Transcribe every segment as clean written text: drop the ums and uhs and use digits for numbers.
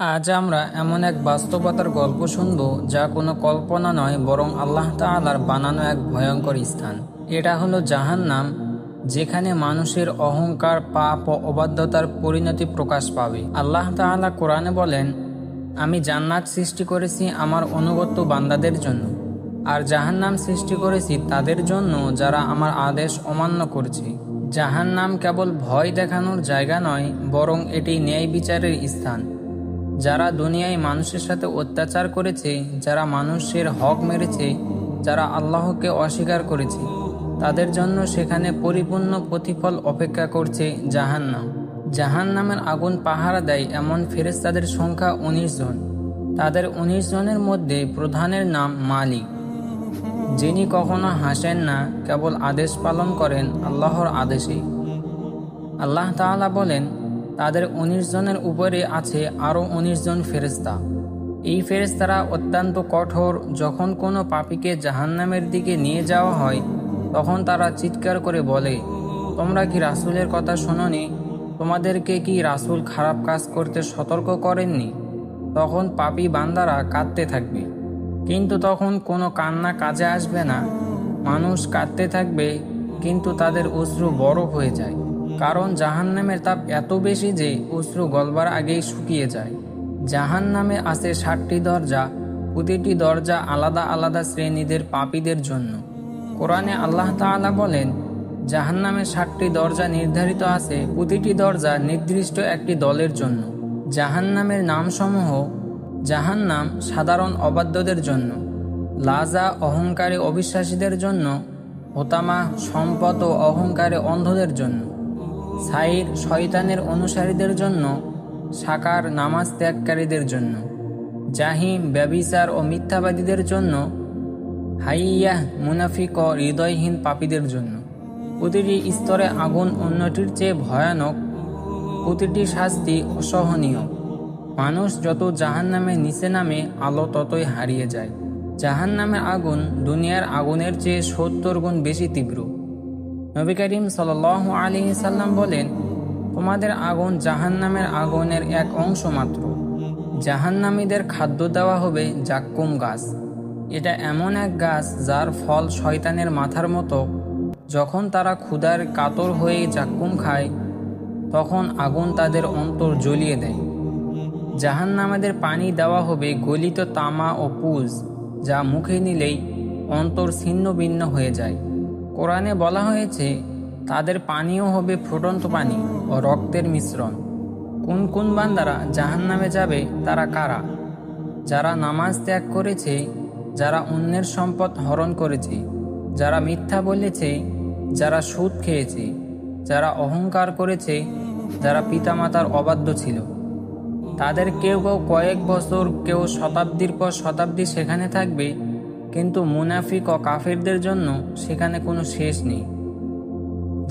আজ আমরা এমন এক বাস্তবতার গল্প শুনব যা কোনো কল্পনা নয়, বরং আল্লাহ তাআলার বানানো এক ভয়ঙ্কর স্থান। এটা হলো জাহান্নাম, যেখানে মানুষের অহংকার, পাপ ও অবাধ্যতার পরিণতি প্রকাশ পাবে। আল্লাহ তাআলা কোরআনে বলেন, আমি জান্নাত সৃষ্টি করেছি আমার অনুগত বান্দাদের জন্য, আর জাহান্নাম সৃষ্টি করেছি তাদের জন্য যারা আমার আদেশ অমান্য করছে। জাহান্নাম কেবল ভয় দেখানোর জায়গা নয়, বরং এটি ন্যায় বিচারের স্থান। যারা দুনিয়ায় মানুষের সাথে অত্যাচার করেছে, যারা মানুষের হক মেরেছে, যারা আল্লাহকে অস্বীকার করেছে, তাদের জন্য সেখানে পরিপূর্ণ প্রতিফল অপেক্ষা করছে জাহান্নাম। জাহান্নামের আগুন পাহারা দেয় এমন ফেরেশতাদের সংখ্যা ১৯ জন। তাদের ১৯ জনের মধ্যে প্রধানের নাম মালিক, যিনি কখনো হাসেন না, কেবল আদেশ পালন করেন আল্লাহর আদেশে। আল্লাহ তাআলা বলেন, তাদের ১৯ জনের উপরে আছে আরও ১৯ জন ফেরেশতা। এই ফেরেশতারা অত্যন্ত কঠোর। যখন কোনো পাপীকে জাহান্নামের দিকে নিয়ে যাওয়া হয়, তখন তারা চিৎকার করে বলে, তোমরা কি রাসূলের কথা শোনোনি? তোমাদেরকে কি রাসূল খারাপ কাজ করতে সতর্ক করেননি? তখন পাপী বান্দারা কাঁদতে থাকবে, কিন্তু তখন কোনো কান্না কাজে আসবে না। মানুষ কাঁদতে থাকবে, কিন্তু তাদের অশ্রু বরফ হয়ে যায়, কারণ জাহান্নামের তাপ এত বেশি যে অশ্রু গলবার আগেই শুকিয়ে যায়। জাহান্নামে আছে ৭টি দরজা, প্রতিটি দরজা আলাদা আলাদা শ্রেণীদের পাপীদের জন্য। কোরআনে আল্লাহ তাআলা বলেন, জাহান্নামের ৭টি দরজা নির্ধারিত আছে, প্রতিটি দরজা নির্দিষ্ট একটি দলের জন্য। জাহান্নামের নামসমূহ: জাহান্নাম সাধারণ অবাধ্যদের জন্য, লাজা অহংকারী অবিশ্বাসীদের জন্য, হোতামা সম্পদ ও অহংকারী অন্ধদের জন্য, সাইর শয়তানের অনুসারীদের জন্য, সাকার নামাজ ত্যাগকারীদের জন্য, জাহিম ব্যভিচার ও মিথ্যাবাদীদের জন্য, হাইয়াহ মুনাফিক ও হৃদয়হীন পাপীদের জন্য। প্রতিটি স্তরে আগুন অন্যটির চেয়ে ভয়ানক, প্রতিটি শাস্তি অসহনীয়। মানুষ যত জাহান্নামের নিচে নামে, আলো ততই হারিয়ে যায়। জাহান্নামের আগুন দুনিয়ার আগুনের চেয়ে ৭০ গুণ বেশি তীব্র। নবী করিম সাল্লাল্লাহু আলাইহি সাল্লাম বলেন, তোমাদের আগুন জাহান্নামের আগুনের এক অংশ মাত্র। জাহান্নামীদের খাদ্য দেওয়া হবে জাক্কুম গাছ। এটা এমন এক গাছ যার ফল শয়তানের মাথার মতো। যখন তারা ক্ষুধার কাতর হয়ে জাক্কুম খায়, তখন আগুন তাদের অন্তর জ্বলিয়ে দেয়। জাহান্নামীদের পানি দেওয়া হবে গলিত তামা ও পুজ, যা মুখে নিলেই অন্তর ছিন্ন ভিন্ন হয়ে যায়। কোরআনে বলা হয়েছে, তাদের পানীয় হবে ফুটন্ত পানি ও রক্তের মিশ্রণ। কোন কোন বান্দারা জাহান্নামে যাবে তারা কারা? যারা নামাজ ত্যাগ করেছে, যারা অন্যের সম্পদ হরণ করেছে, যারা মিথ্যা বলেছে, যারা সুদ খেয়েছে, যারা অহংকার করেছে, যারা পিতামাতার অবাধ্য ছিল। তাদের কেউ কেউ কয়েক বছর, কেউ শতাব্দীর পর শতাব্দী সেখানে থাকবে, কিন্তু মুনাফিক ও কাফিরদের জন্য সেখানে কোনো শেষ নেই।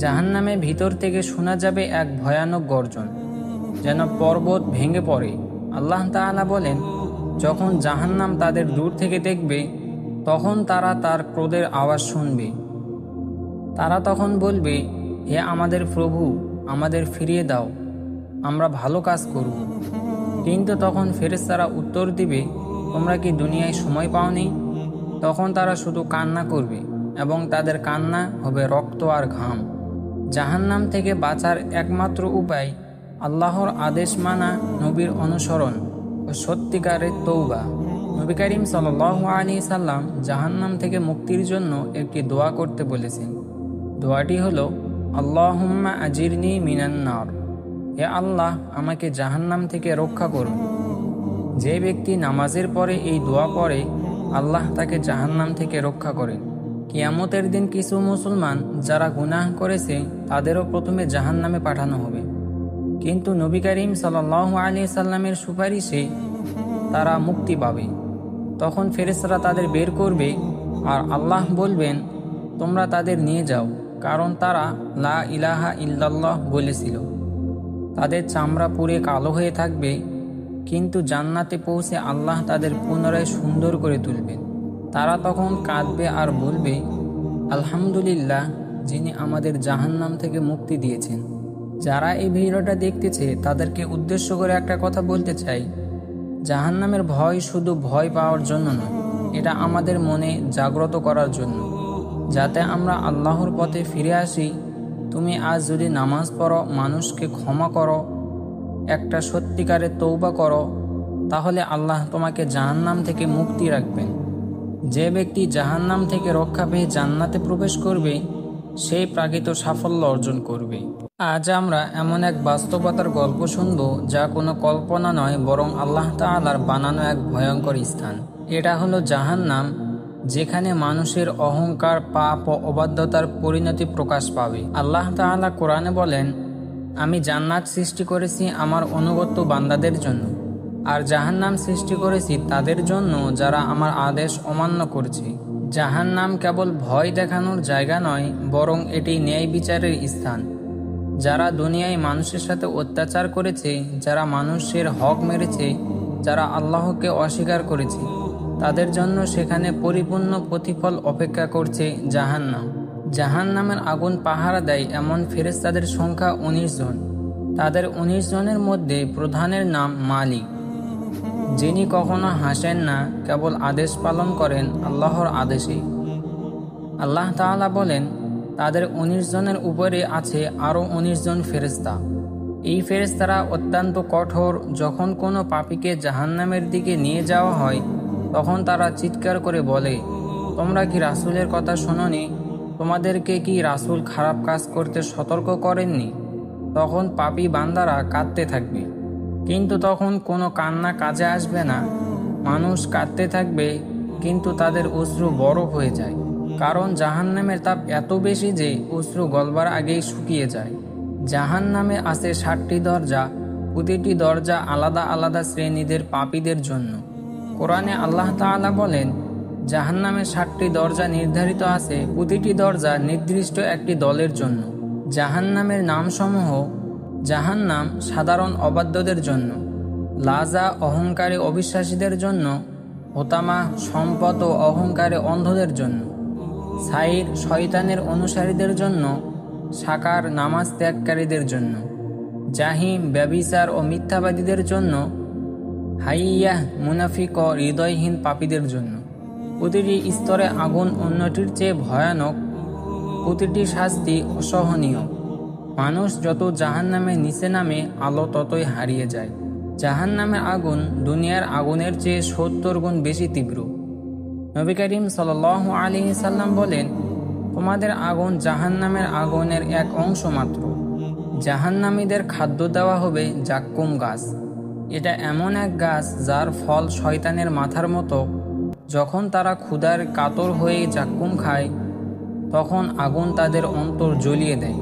জাহান্নামের ভিতর থেকে শোনা যাবে এক ভয়ানক গর্জন, যেন পর্বত ভেঙে পড়ে। আল্লাহ তাআলা বলেন, যখন জাহান্নাম তাদের দূর থেকে দেখবে, তখন তারা তার ক্রোধের আওয়াজ শুনবে। তারা তখন বলবে, হে আমাদের প্রভু, আমাদের ফিরিয়ে দাও, আমরা ভালো কাজ করব। কিন্তু তখন ফেরেশতারা উত্তর দিবে, তোমরা কি দুনিয়ায় সময় পাওনি? তখন তারা শুধু কান্না করবে, এবং তাদের কান্না হবে রক্ত আর ঘাম। জাহান্নাম থেকে বাঁচার একমাত্র উপায় আল্লাহর আদেশ মানা, নবীর অনুসরণ ও সত্যিকারের তওবা। নবী করিম সাল্লাল্লাহু আলাইহি সাল্লাম জাহান্নাম থেকে মুক্তির জন্য একটি দোয়া করতে বলেছেন। দোয়াটি হলো, আল্লাহুম্মা আজিরনি মিনান নার। হে আল্লাহ, আমাকে জাহান্নাম থেকে রক্ষা করুন। যে ব্যক্তি নামাজের পরে এই দোয়া পড়ে, আল্লাহ তাকে জাহান্নাম থেকে রক্ষা করেন। কিয়ামতের দিন কিছু মুসলমান যারা গুনাহ করেছে, তাদেরও প্রথমে জাহান্নামে পাঠানো হবে, কিন্তু নবী করিম সাল্লাল্লাহু আলাইহি সাল্লামের সুপারিশে তারা মুক্তি পাবে। তখন ফেরেশতারা তাদের বের করবে, আর আল্লাহ বলবেন, তোমরা তাদের নিয়ে যাও, কারণ তারা লা ইলাহা ইল্লাল্লাহ বলেছিল। তাদের চামড়া পুড়ে কালো হয়ে থাকবে, কিন্তু জান্নাতে পৌঁছে আল্লাহ তাদের পুনরায় সুন্দর করে তুলবেন। তারা তখন কাঁদবে আর বলবে, আলহামদুলিল্লাহ, যিনি আমাদের জাহান্নাম থেকে মুক্তি দিয়েছেন। যারা এই ভিডিওটা দেখতেছে, তাদেরকে উদ্দেশ্য করে একটা কথা বলতে চাই, জাহান্নামের ভয় শুধু ভয় পাওয়ার জন্য নয়, এটা আমাদের মনে জাগ্রত করার জন্য, যাতে আমরা আল্লাহর পথে ফিরে আসি। তুমি আজ যদি নামাজ পড়ো, মানুষকে ক্ষমা করো, একটা সত্যিকারের তৌবা করো, তাহলে আল্লাহ তোমাকে জাহান্নাম থেকে মুক্তি রাখবেন। যে ব্যক্তি জাহান্নাম থেকে রক্ষা পেয়ে জান্নাতে প্রবেশ করবে, সেই প্রাকৃত সাফল্য অর্জন করবে। আজ আমরা এমন এক বাস্তবতার গল্প শুনব, যা কোনো কল্পনা নয়, বরং আল্লাহ তাআলার বানানো এক ভয়ঙ্কর স্থান। এটা হলো জাহান্নাম, যেখানে মানুষের অহংকার, পাপ ও অবাধ্যতার পরিণতি প্রকাশ পাবে। আল্লাহ তাআলা কোরআনে বলেন, আমি জান্নাত সৃষ্টি করেছি আমার অনুগত বান্দাদের জন্য, আর জাহান্নাম সৃষ্টি করেছি তাদের জন্য যারা আমার আদেশ অমান্য করছে। জাহান্নাম কেবল ভয় দেখানোর জায়গা নয়, বরং এটি ন্যায় বিচারের স্থান। যারা দুনিয়ায় মানুষের সাথে অত্যাচার করেছে, যারা মানুষের হক মেরেছে, যারা আল্লাহকে অস্বীকার করেছে, তাদের জন্য সেখানে পরিপূর্ণ প্রতিফল অপেক্ষা করছে জাহান্নাম। জাহান্নামের আগুন পাহারা দেয় এমন ফেরেশতাদের সংখ্যা 19 জন। তাদের 19 জনের মধ্যে প্রধানের নাম মালিক, যিনি কখনো হাসেন না, কেবল আদেশ পালন করেন আল্লাহর আদেশে। আল্লাহ তাআলা বলেন, তাদের 19 জনের উপরে আছে আরও 19 জন ফেরেশতা। এই ফেরেশতারা অত্যন্ত কঠোর। যখন কোনো পাপীকে জাহান্নামের দিকে নিয়ে যাওয়া হয়, তখন তারা চিৎকার করে বলে, তোমরা কি রাসূলের কথা শোনোনি? তোমাদেরকে কি রাসূল খারাপ কাজ করতে সতর্ক করেননি? তখন পাপী বান্দারা কাঁদতে থাকবে, কিন্তু তখন কোনো কান্না কাজে আসবে না। মানুষ কাঁদতে থাকবে, কিন্তু তাদের অশ্রু বরফ হয়ে যায়, কারণ জাহান্নামের তাপ এত বেশি যে অশ্রু গলবার আগেই শুকিয়ে যায়। জাহান্নামে আছে 60টি দরজা, প্রতিটি দরজা আলাদা আলাদা শ্রেণীদের পাপীদের জন্য। কোরআনে আল্লাহ তাআলা বলেন, জাহান্নামে 60টি দরজা নির্ধারিত আছে, প্রতিটি দরজা নির্দিষ্ট একটি দলের জন্য। জাহান্নামের নামসমূহ: জাহান্নাম সাধারণ অবাধ্যদের জন্য, লাজা অহংকারী অবিশ্বাসীদের জন্য, হোতামা সম্পদ ও অহংকারে অন্ধদের জন্য, সাইর শয়তানের অনুসারীদের জন্য, সাকার নামাজ ত্যাগকারীদের জন্য, জাহিম ব্যভিচার ও মিথ্যাবাদীদের জন্য, হাইয়াহ মুনাফিক ও হৃদয়হীন পাপীদের জন্য। প্রতিটি স্তরে আগুন অন্যটির চেয়ে ভয়ানক, প্রতিটি শাস্তি অসহনীয়। মানুষ যত জাহান্নামে নিচে নামে, আলো ততই হারিয়ে যায়। জাহান্নামের আগুন দুনিয়ার আগুনের চেয়ে 70 গুণ বেশি তীব্র। নবী করিম সাল্লাল্লাহু আলাইহি সাল্লাম বলেন, তোমাদের আগুন জাহান্নামের আগুনের এক অংশ মাত্র। জাহান্নামীদের খাদ্য দেওয়া হবে জাক্কুম গাছ। এটা এমন এক গাছ যার ফল শয়তানের মাথার মতো। যখন তারা ক্ষুধার কাতর হয়ে জাক্কুম খায়, তখন আগুন তাদের অন্তর জ্বলিয়ে দেয়।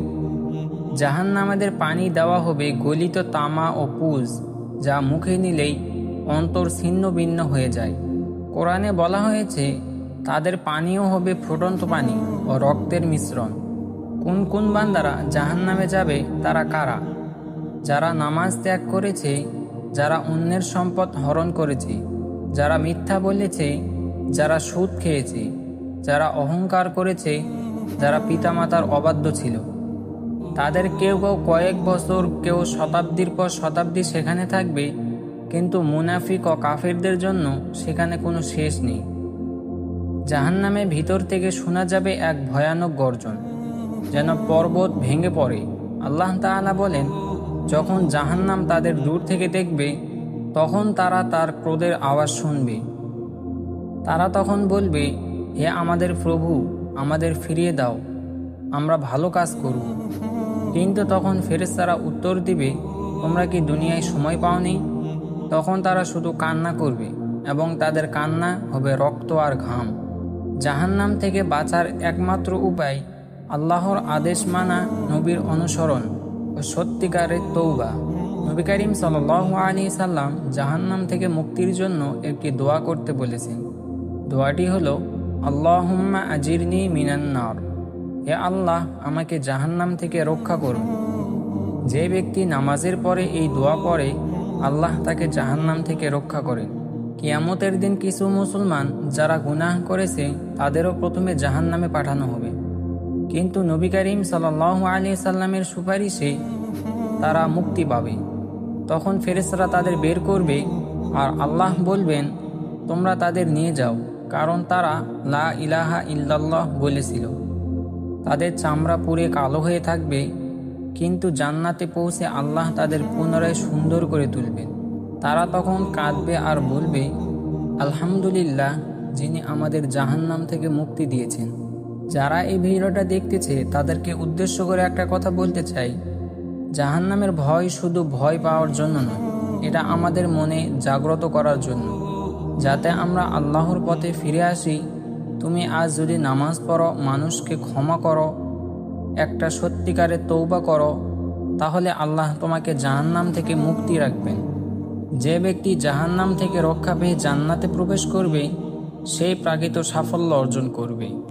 জাহান্নামীদের পানি দেওয়া হবে গলিত তামা ও পুজ, যা মুখে নিলেই অন্তর ছিন্ন ভিন্ন হয়ে যায়। কোরআনে বলা হয়েছে, তাদের পানিও হবে ফুটন্ত পানি ও রক্তের মিশ্রণ। কোন কোন বান্দারা জাহান্নামে যাবে, তারা কারা? যারা নামাজ ত্যাগ করেছে, যারা অন্যের সম্পদ হরণ করেছে, যারা মিথ্যা বলেছে, যারা সুদ খেয়েছে, যারা অহংকার করেছে, যারা পিতামাতার অবাধ্য ছিল। তাদের কেউ কেউ কয়েক বছর, কেউ শতাব্দীর পর শতাব্দী সেখানে থাকবে, কিন্তু মুনাফিক ও কাফিরদের জন্য সেখানে কোনো শেষ নেই। জাহান্নামের ভিতর থেকে শোনা যাবে এক ভয়ানক গর্জন, যেন পর্বত ভেঙে পড়ে। আল্লাহ তাআলা বলেন, যখন জাহান্নাম তাদের দূর থেকে দেখবে, তখন তারা তার ক্রোধের আওয়াজ শুনবে। তারা তখন বলবে, হে আমাদের প্রভু, আমাদের ফিরিয়ে দাও, আমরা ভালো কাজ করব। কিন্তু তখন ফেরেশতারা উত্তর দিবে, তোমরা কি দুনিয়ায় সময় পাওনি? তখন তারা শুধু কান্না করবে, এবং তাদের কান্না হবে রক্ত আর ঘাম। জাহান্নাম থেকে বাঁচার একমাত্র উপায় আল্লাহর আদেশ মানা, নবীর অনুসরণ ও সত্যিকারের তৌবা। নবী করিম সাল্লাল্লাহু আলাইহি সাল্লাম জাহান্নাম থেকে মুক্তির জন্য একটি দোয়া করতে বলেছেন। দোয়াটি হলো, আল্লাহুম্মা আজিরনি মিনান নার। হে আল্লাহ, আমাকে জাহান্নাম থেকে রক্ষা করুন। যে ব্যক্তি নামাজের পরে এই দোয়া পড়ে, আল্লাহ তাকে জাহান্নাম থেকে রক্ষা করেন। কিয়ামতের দিন কিছু মুসলমান যারা গুনাহ করেছে, তাদেরও প্রথমে জাহান্নামে পাঠানো হবে, কিন্তু নবী করিম সাল্লাল্লাহু আলাইহি সাল্লামের সুপারিশে তারা মুক্তি পাবে। তখন ফেরেশতারা তাদের বের করবে আর আল্লাহ বলবেন, তোমরা তাদের নিয়ে যাও, কারণ তারা লা ইলাহা ইল্লাল্লাহ বলেছিল। তাদের চামড়া পুড়ে কালো হয়ে থাকবে, কিন্তু জান্নাতে পৌঁছে আল্লাহ তাদের পুনরায় সুন্দর করে তুলবেন। তারা তখন কাঁদবে আর বলবে, আলহামদুলিল্লাহ, যিনি আমাদের জাহান্নাম থেকে মুক্তি দিয়েছেন। যারা এই ভিডিওটা দেখতেছে তাদেরকে উদ্দেশ্য করে একটা কথা বলতে চাই, জাহান্নামের ভয় শুধু ভয় পাওয়ার জন্য নয়, এটা আমাদের মনে জাগ্রত করার জন্য, যাতে আমরা আল্লাহর পথে ফিরে আসি। তুমি আজ যদি নামাজ পড়ো, মানুষকে ক্ষমা করো, একটা সত্যিকারের তওবা করো, তাহলে আল্লাহ তোমাকে জাহান্নাম থেকে মুক্তি রাখবেন। যে ব্যক্তি জাহান্নাম থেকে রক্ষা পেয়ে জান্নাতে প্রবেশ করবে, সেই প্রাকৃত সাফল্য অর্জন করবে।